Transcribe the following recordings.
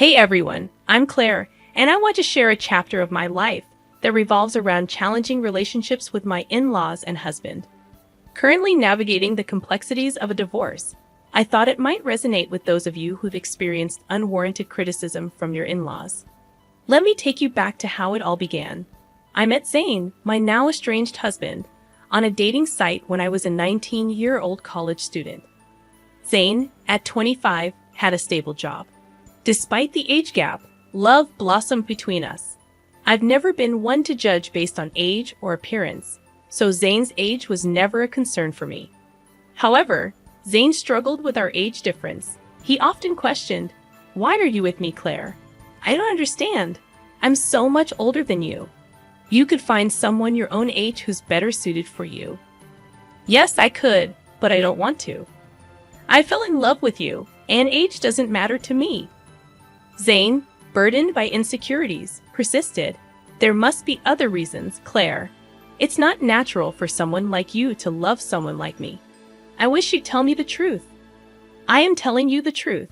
Hey everyone, I'm Claire, and I want to share a chapter of my life that revolves around challenging relationships with my in-laws and husband. Currently navigating the complexities of a divorce, I thought it might resonate with those of you who've experienced unwarranted criticism from your in-laws. Let me take you back to how it all began. I met Zane, my now estranged husband, on a dating site when I was a 19-year-old college student. Zane, at 25, had a stable job. Despite the age gap, love blossomed between us. I've never been one to judge based on age or appearance, so Zane's age was never a concern for me. However, Zane struggled with our age difference. He often questioned, "Why are you with me, Claire? I don't understand. I'm so much older than you. You could find someone your own age who's better suited for you." Yes, I could, but I don't want to. I fell in love with you, and age doesn't matter to me. Zane, burdened by insecurities, persisted. "There must be other reasons, Claire. It's not natural for someone like you to love someone like me. I wish you'd tell me the truth." "I am telling you the truth.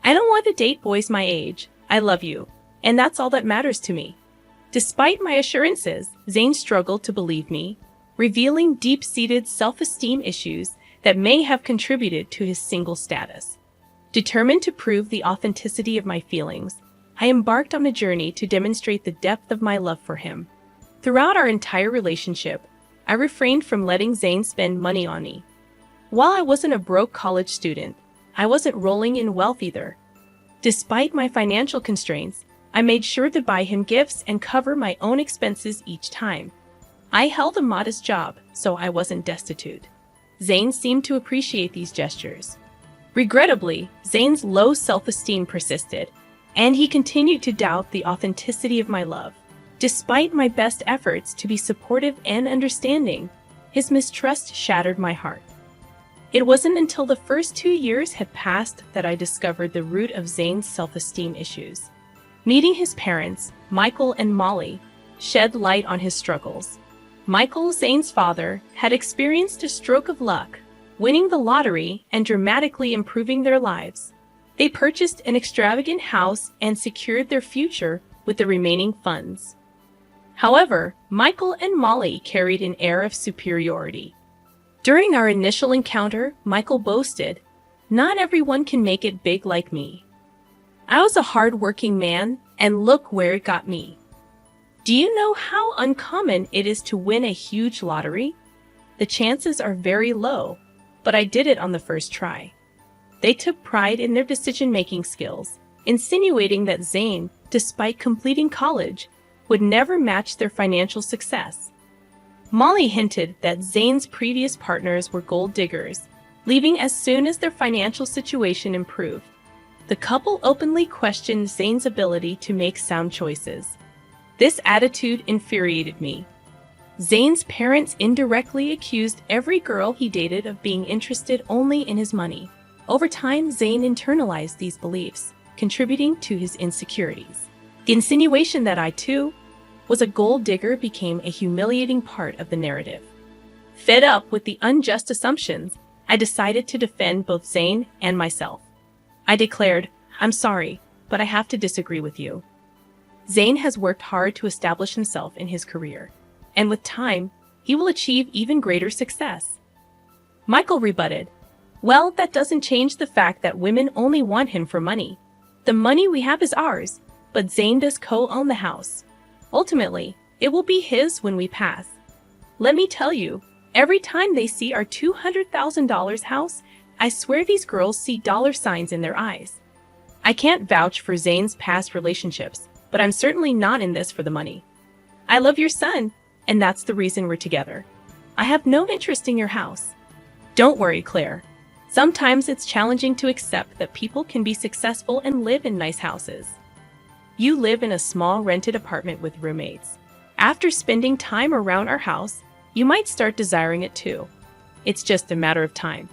I don't want to date boys my age. I love you, and that's all that matters to me." Despite my assurances, Zane struggled to believe me, revealing deep-seated self-esteem issues that may have contributed to his single status. Determined to prove the authenticity of my feelings, I embarked on a journey to demonstrate the depth of my love for him. Throughout our entire relationship, I refrained from letting Zane spend money on me. While I wasn't a broke college student, I wasn't rolling in wealth either. Despite my financial constraints, I made sure to buy him gifts and cover my own expenses each time. I held a modest job, so I wasn't destitute. Zane seemed to appreciate these gestures. Regrettably, Zane's low self-esteem persisted, and he continued to doubt the authenticity of my love. Despite my best efforts to be supportive and understanding, his mistrust shattered my heart. It wasn't until the first 2 years had passed that I discovered the root of Zane's self-esteem issues. Meeting his parents, Michael and Molly, shed light on his struggles. Michael, Zane's father, had experienced a stroke of luck, winning the lottery and dramatically improving their lives. They purchased an extravagant house and secured their future with the remaining funds. However, Michael and Molly carried an air of superiority. During our initial encounter, Michael boasted, "Not everyone can make it big like me. I was a hard-working man, and look where it got me. Do you know how uncommon it is to win a huge lottery? The chances are very low, but I did it on the first try." They took pride in their decision-making skills, insinuating that Zane, despite completing college, would never match their financial success. Molly hinted that Zane's previous partners were gold diggers, leaving as soon as their financial situation improved. The couple openly questioned Zane's ability to make sound choices. This attitude infuriated me. Zane's parents indirectly accused every girl he dated of being interested only in his money. Over time, Zane internalized these beliefs, contributing to his insecurities. The insinuation that I, too, was a gold digger became a humiliating part of the narrative. Fed up with the unjust assumptions, I decided to defend both Zane and myself. I declared, "I'm sorry, but I have to disagree with you. Zane has worked hard to establish himself in his career, and with time, he will achieve even greater success." Michael rebutted, "Well, that doesn't change the fact that women only want him for money. The money we have is ours, but Zane does co-own the house. Ultimately, it will be his when we pass. Let me tell you, every time they see our $200,000 house, I swear these girls see dollar signs in their eyes." I can't vouch for Zane's past relationships, but I'm certainly not in this for the money. I love your son, and that's the reason we're together. I have no interest in your house. Don't worry, Claire. Sometimes it's challenging to accept that people can be successful and live in nice houses. You live in a small rented apartment with roommates. After spending time around our house, you might start desiring it too. It's just a matter of time.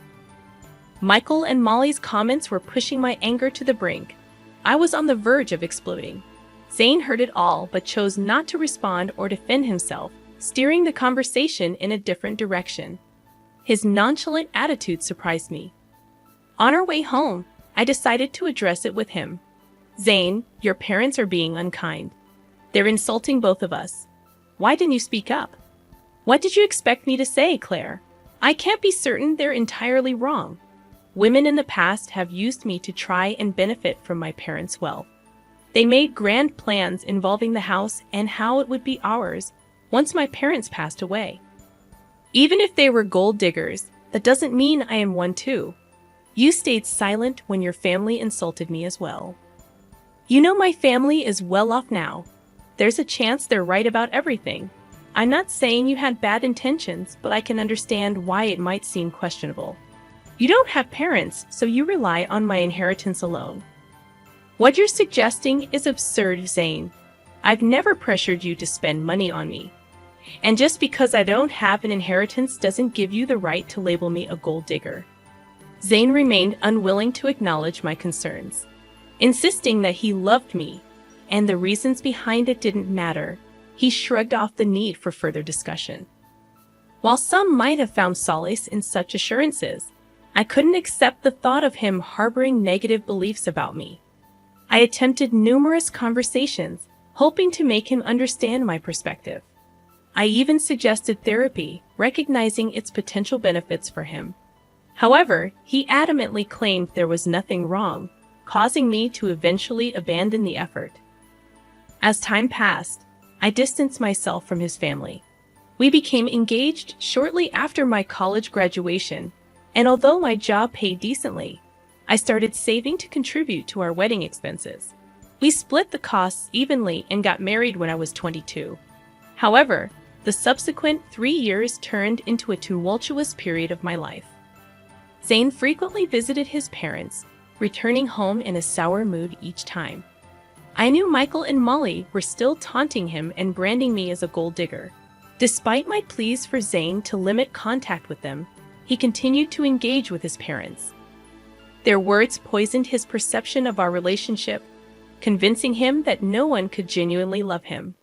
Michael and Molly's comments were pushing my anger to the brink. I was on the verge of exploding. Zane heard it all but chose not to respond or defend himself, steering the conversation in a different direction. His nonchalant attitude surprised me. On our way home, I decided to address it with him. Zane, your parents are being unkind. They're insulting both of us. Why didn't you speak up? What did you expect me to say, Claire? I can't be certain they're entirely wrong. Women in the past have used me to try and benefit from my parents' wealth. They made grand plans involving the house and how it would be ours once my parents passed away. Even if they were gold diggers, that doesn't mean I am one too. You stayed silent when your family insulted me as well. You know my family is well off now. There's a chance they're right about everything. I'm not saying you had bad intentions, but I can understand why it might seem questionable. You don't have parents, so you rely on my inheritance alone. What you're suggesting is absurd, Zane. I've never pressured you to spend money on me. And just because I don't have an inheritance doesn't give you the right to label me a gold digger. Zane remained unwilling to acknowledge my concerns, insisting that he loved me, and the reasons behind it didn't matter. He shrugged off the need for further discussion. While some might have found solace in such assurances, I couldn't accept the thought of him harboring negative beliefs about me. I attempted numerous conversations, hoping to make him understand my perspective. I even suggested therapy, recognizing its potential benefits for him. However, he adamantly claimed there was nothing wrong, causing me to eventually abandon the effort. As time passed, I distanced myself from his family. We became engaged shortly after my college graduation, and although my job paid decently, I started saving to contribute to our wedding expenses. We split the costs evenly and got married when I was 22. However, the subsequent 3 years turned into a tumultuous period of my life. Zane frequently visited his parents, returning home in a sour mood each time. I knew Michael and Molly were still taunting him and branding me as a gold digger. Despite my pleas for Zane to limit contact with them, he continued to engage with his parents. Their words poisoned his perception of our relationship, convincing him that no one could genuinely love him.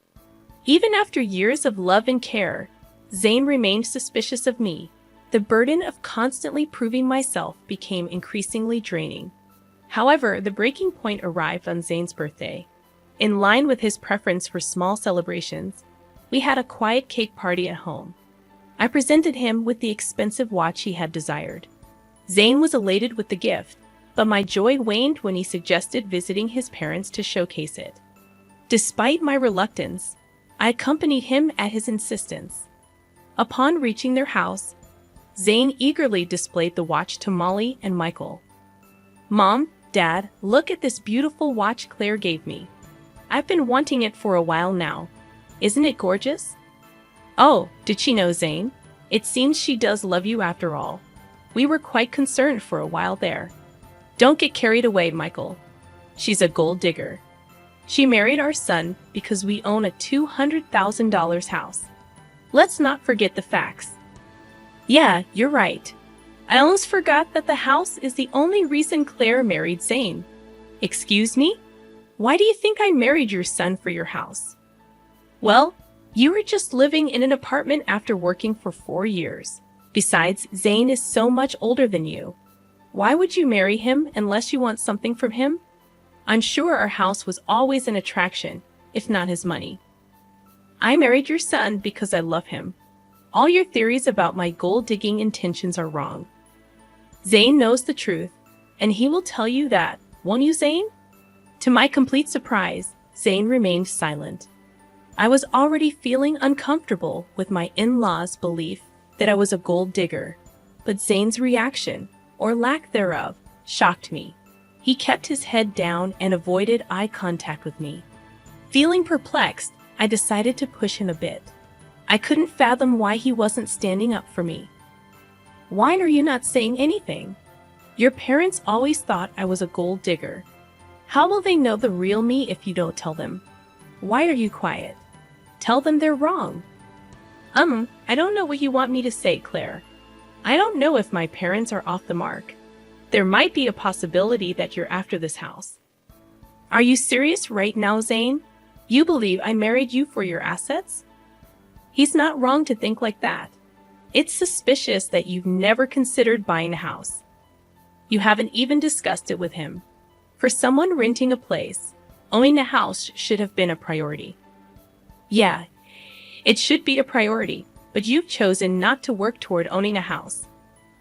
Even after years of love and care, Zane remained suspicious of me. The burden of constantly proving myself became increasingly draining. However, the breaking point arrived on Zane's birthday. In line with his preference for small celebrations, we had a quiet cake party at home. I presented him with the expensive watch he had desired. Zane was elated with the gift, but my joy waned when he suggested visiting his parents to showcase it. Despite my reluctance, I accompanied him at his insistence. Upon reaching their house, Zane eagerly displayed the watch to Molly and Michael. "Mom, Dad, look at this beautiful watch Claire gave me. I've been wanting it for a while now. Isn't it gorgeous?" "Oh, did she know, Zane? It seems she does love you after all. We were quite concerned for a while there." "Don't get carried away, Michael. She's a gold digger. She married our son because we own a $200,000 house. Let's not forget the facts." "Yeah, you're right. I almost forgot that the house is the only reason Claire married Zane." "Excuse me? Why do you think I married your son for your house?" "Well, you were just living in an apartment after working for 4 years. Besides, Zane is so much older than you. Why would you marry him unless you want something from him? I'm sure our house was always an attraction, if not his money. I married your son because I love him. All your theories about my gold-digging intentions are wrong. Zane knows the truth, and he will tell you that, won't you, Zane?" To my complete surprise, Zane remained silent. I was already feeling uncomfortable with my in-laws' belief that I was a gold digger, but Zane's reaction, or lack thereof, shocked me. He kept his head down and avoided eye contact with me. Feeling perplexed, I decided to push him a bit. I couldn't fathom why he wasn't standing up for me. "Why are you not saying anything? Your parents always thought I was a gold digger. How will they know the real me if you don't tell them? Why are you quiet? Tell them they're wrong." I don't know what you want me to say, Claire. I don't know if my parents are off the mark. There might be a possibility that you're after this house." "Are you serious right now, Zane? You believe I married you for your assets?" He's not wrong to think like that. It's suspicious that you've never considered buying a house. You haven't even discussed it with him. For someone renting a place, owning a house should have been a priority. Yeah, it should be a priority, but you've chosen not to work toward owning a house.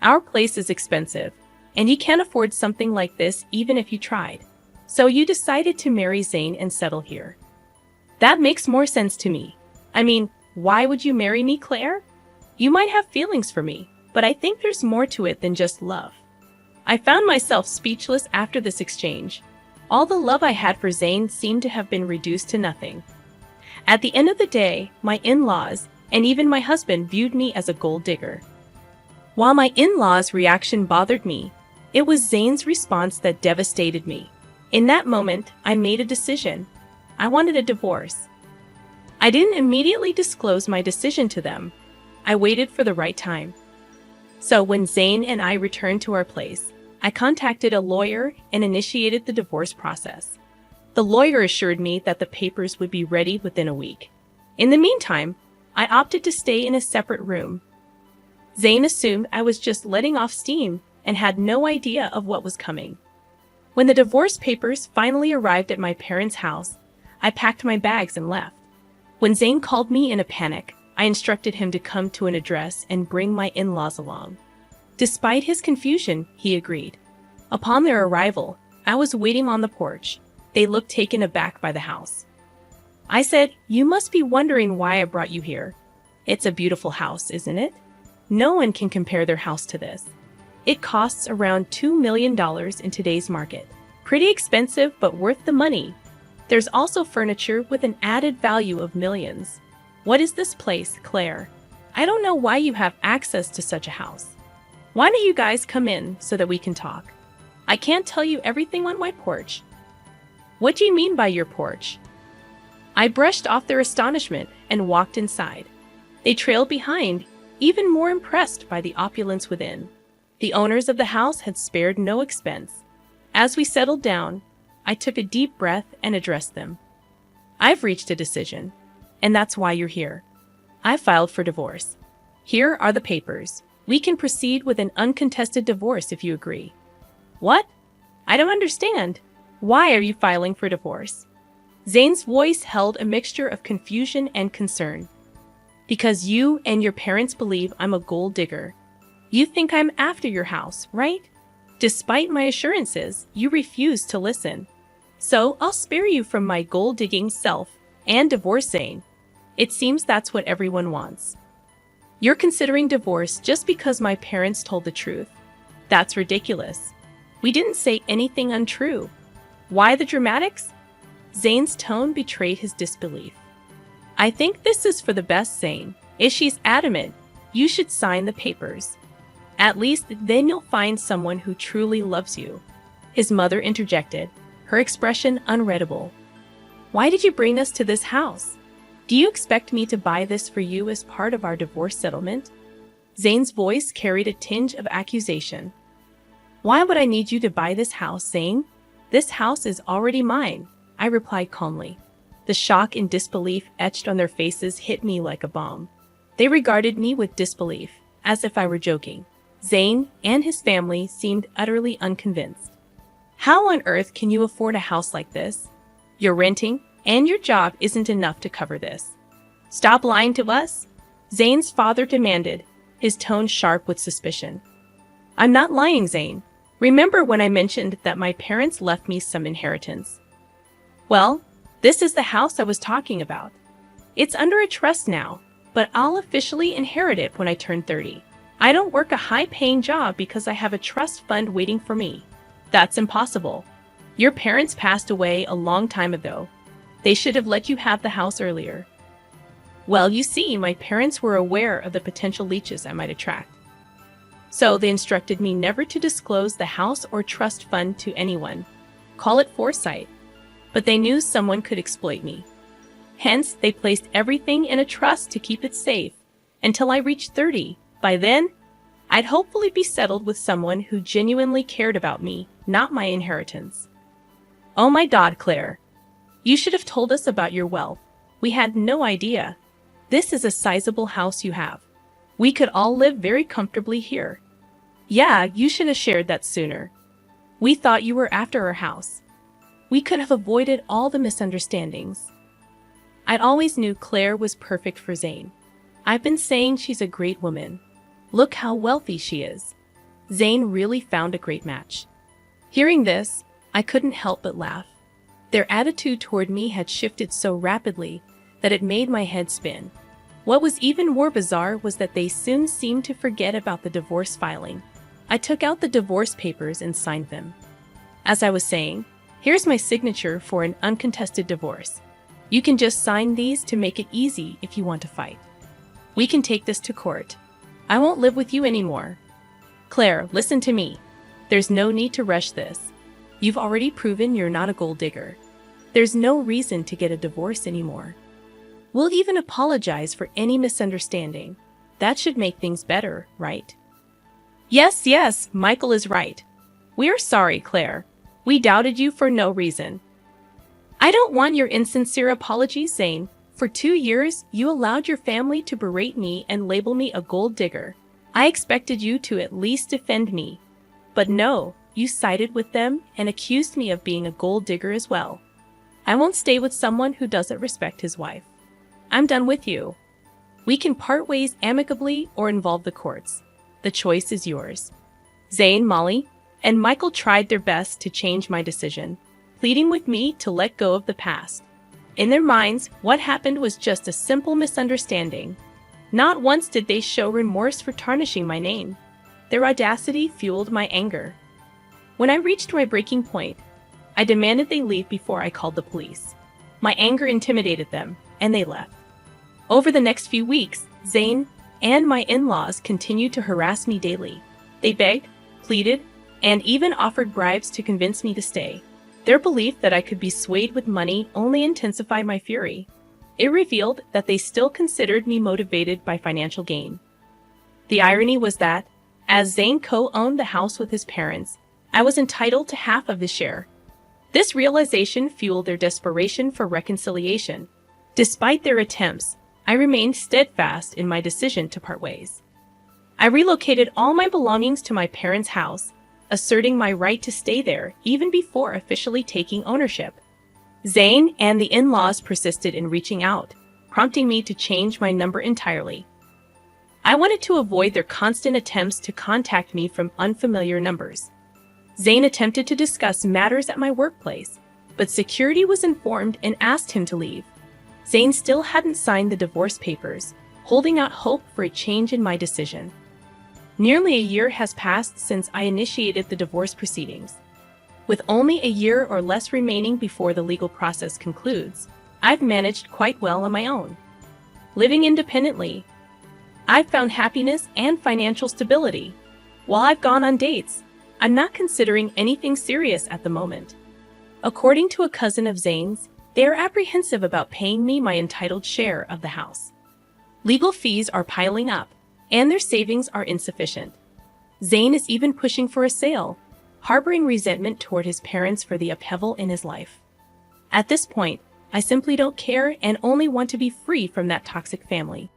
Our place is expensive, and you can't afford something like this even if you tried. So you decided to marry Zane and settle here. That makes more sense to me. I mean, why would you marry me, Claire? You might have feelings for me, but I think there's more to it than just love. I found myself speechless after this exchange. All the love I had for Zane seemed to have been reduced to nothing. At the end of the day, my in-laws, and even my husband, viewed me as a gold digger. While my in-laws' reaction bothered me, it was Zane's response that devastated me. In that moment, I made a decision. I wanted a divorce. I didn't immediately disclose my decision to them. I waited for the right time. So when Zane and I returned to our place, I contacted a lawyer and initiated the divorce process. The lawyer assured me that the papers would be ready within a week. In the meantime, I opted to stay in a separate room. Zane assumed I was just letting off steam and had no idea of what was coming. When the divorce papers finally arrived at my parents' house, I packed my bags and left. When Zane called me in a panic, I instructed him to come to an address and bring my in-laws along. Despite his confusion, he agreed. Upon their arrival, I was waiting on the porch. They looked taken aback by the house. I said, "You must be wondering why I brought you here. It's a beautiful house, isn't it? No one can compare their house to this. It costs around $2 million in today's market. Pretty expensive, but worth the money. There's also furniture with an added value of millions. What is this place, Claire? I don't know why you have access to such a house. Why don't you guys come in so that we can talk? I can't tell you everything on my porch." "What do you mean by your porch?" I brushed off their astonishment and walked inside. They trailed behind, even more impressed by the opulence within. The owners of the house had spared no expense. As we settled down, I took a deep breath and addressed them. "I've reached a decision, and that's why you're here. I filed for divorce. Here are the papers. We can proceed with an uncontested divorce if you agree." "What? I don't understand. Why are you filing for divorce?" Zane's voice held a mixture of confusion and concern. "Because you and your parents believe I'm a gold digger. You think I'm after your house, right? Despite my assurances, you refuse to listen. So I'll spare you from my gold-digging self and divorce Zane. It seems that's what everyone wants. You're considering divorce just because my parents told the truth. That's ridiculous. We didn't say anything untrue. Why the dramatics?" Zane's tone betrayed his disbelief. "I think this is for the best, Zane. If she's adamant, you should sign the papers. At least then you'll find someone who truly loves you." His mother interjected, her expression unreadable. "Why did you bring us to this house? Do you expect me to buy this for you as part of our divorce settlement?" Zane's voice carried a tinge of accusation. "Why would I need you to buy this house, Zane? This house is already mine," I replied calmly. The shock and disbelief etched on their faces hit me like a bomb. They regarded me with disbelief, as if I were joking. Zane and his family seemed utterly unconvinced. "How on earth can you afford a house like this? You're renting, and your job isn't enough to cover this. Stop lying to us," Zane's father demanded, his tone sharp with suspicion. "I'm not lying, Zane. Remember when I mentioned that my parents left me some inheritance? Well, this is the house I was talking about. It's under a trust now, but I'll officially inherit it when I turn 30. I don't work a high-paying job because I have a trust fund waiting for me. That's impossible. Your parents passed away a long time ago. They should have let you have the house earlier." "Well, you see, my parents were aware of the potential leaches I might attract. So they instructed me never to disclose the house or trust fund to anyone. Call it foresight. But they knew someone could exploit me. Hence, they placed everything in a trust to keep it safe until I reached 30. By then, I'd hopefully be settled with someone who genuinely cared about me, not my inheritance." "Oh my God, Claire. You should have told us about your wealth. We had no idea. This is a sizable house you have. We could all live very comfortably here." "Yeah, you should have shared that sooner. We thought you were after our house. we could have avoided all the misunderstandings. I'd always knew Claire was perfect for Zane. I've been saying she's a great woman. Look how wealthy she is. Zane really found a great match. Hearing this, I couldn't help but laugh. Their attitude toward me had shifted so rapidly that it made my head spin. What was even more bizarre was that they soon seemed to forget about the divorce filing. I took out the divorce papers and signed them. As I was saying, here's my signature for an uncontested divorce. You can just sign these to make it easy if you want to fight. We can take this to court. I won't live with you anymore. Claire, listen to me. There's no need to rush this. You've already proven you're not a gold digger. There's no reason to get a divorce anymore. We'll even apologize for any misunderstanding. That should make things better, right? Yes, Michael is right. We're sorry, Claire. We doubted you for no reason. I don't want your insincere apologies, Zane. For 2 years, you allowed your family to berate me and label me a gold digger. I expected you to at least defend me. But no, you sided with them and accused me of being a gold digger as well. I won't stay with someone who doesn't respect his wife. I'm done with you. We can part ways amicably or involve the courts. The choice is yours. Zane, Molly, and Michael tried their best to change my decision, pleading with me to let go of the past. In their minds, what happened was just a simple misunderstanding. Not once did they show remorse for tarnishing my name. Their audacity fueled my anger. When I reached my breaking point, I demanded they leave before I called the police. My anger intimidated them, and they left. Over the next few weeks, Zane and my in-laws continued to harass me daily. They begged, pleaded, and even offered bribes to convince me to stay. Their belief that I could be swayed with money only intensified my fury. It revealed that they still considered me motivated by financial gain. The irony was that, as Zane co-owned the house with his parents, I was entitled to half of his share. This realization fueled their desperation for reconciliation. Despite their attempts, I remained steadfast in my decision to part ways. I relocated all my belongings to my parents' house, asserting my right to stay there even before officially taking ownership. Zane and the in-laws persisted in reaching out, prompting me to change my number entirely. I wanted to avoid their constant attempts to contact me from unfamiliar numbers. Zane attempted to discuss matters at my workplace, but security was informed and asked him to leave. Zane still hadn't signed the divorce papers, holding out hope for a change in my decision. Nearly a year has passed since I initiated the divorce proceedings. With only a year or less remaining before the legal process concludes, I've managed quite well on my own. Living independently, I've found happiness and financial stability. While I've gone on dates, I'm not considering anything serious at the moment. According to a cousin of Zane's, they are apprehensive about paying me my entitled share of the house. Legal fees are piling up, and their savings are insufficient. Zane is even pushing for a sale, harboring resentment toward his parents for the upheaval in his life. At this point, I simply don't care and only want to be free from that toxic family.